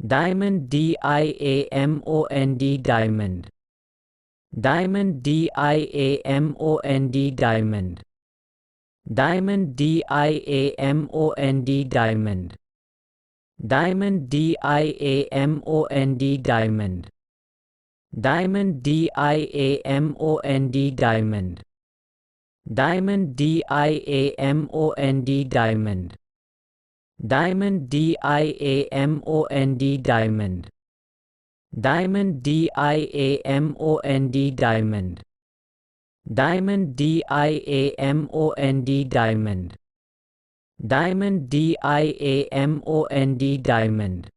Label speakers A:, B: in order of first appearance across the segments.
A: Diamond, diamond, diamond. Diamond, diamond, diamond. Diamond, diamond, diamond. Diamond, diamond, diamond. Diamond, diamond, diamond. Diamond, diamond, diamond. Diamond, diamond, diamond. Diamond, diamond, diamond. Diamond, diamond, diamond. Diamond, diamond, diamond.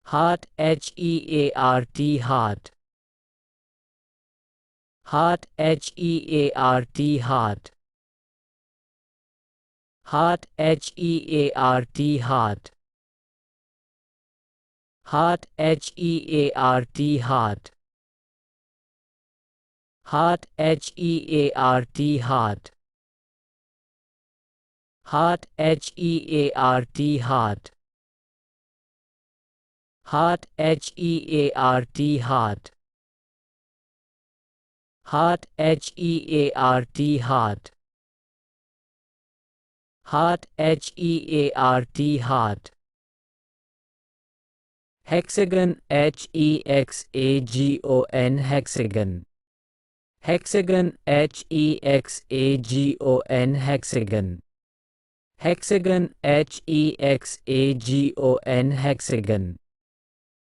A: Heart, heart, heart. Heart, heart, heart. Heart, heart, heart. Heart, heart, heart. Heart, heart, heart. Heart, heart, heart. Heart, heart, heart. Heart, heart, heart. Heart, heart, heart. Hexagon, hexagon, hexagon. Hexagon, hexagon, hexagon. Hexagon, hexagon, hexagon.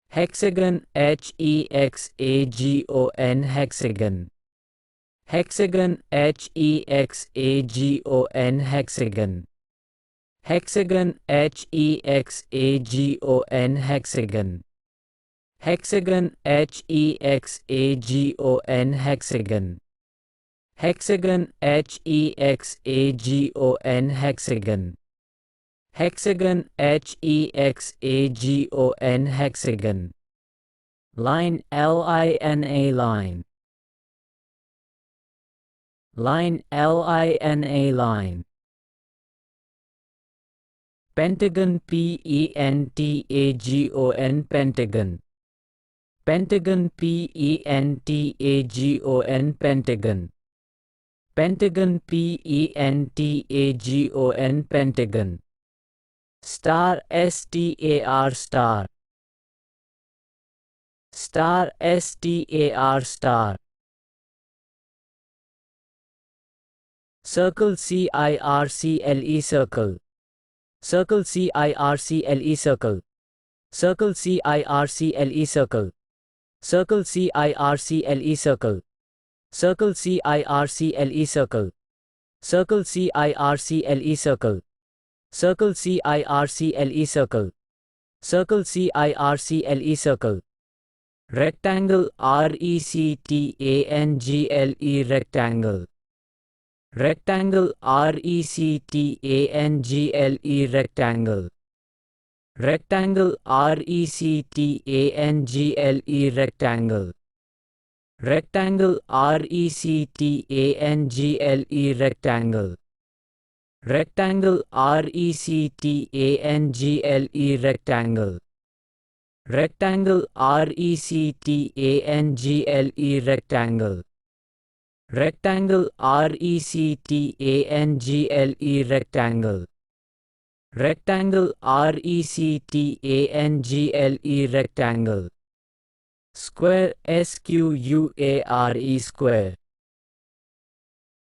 A: Hexagon, hexagon, hexagon. Hexagon, hexagon, hexagon. Hexagon, hexagon, hexagon. Hexagon, hexagon, hexagon. Hexagon, hexagon, hexagon. Hexagon, hexagon, hexagon. Line, line, line. Line, line. Pentagon, pentagon, pentagon. Pentagon, pentagon, pentagon. Pentagon, pentagon, pentagon. Star, star, star. Star, star, star. Circle, circle, circle. Circle, circle, circle. Circle, circle, circle. Circle, circle, circle. Circle, circle, circle. Circle, circle, circle. Circle, circle, circle. Circle, circle, circle. Rectangle, rectangle, rectangle. Rectangle, rectangle, rectangle. Rectangle, rectangle, rectangle. Rectangle, rectangle, rectangle. Rectangle, rectangle, rectangle. Rectangle, rectangle, rectangle. Rectangle, rectangle, rectangle. Rectangle, rectangle, rectangle. Square, square, square.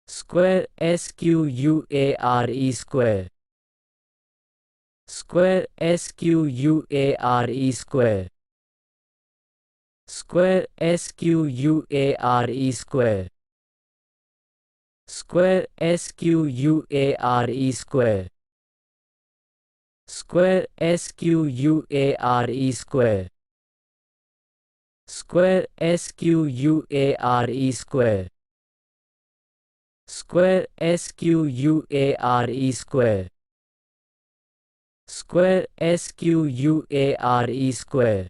A: Square, square, square. Square, square, square. Square, square, square. Square, square, square. Square, square, square. Square, square, square. Square, square, square. Square, square, square.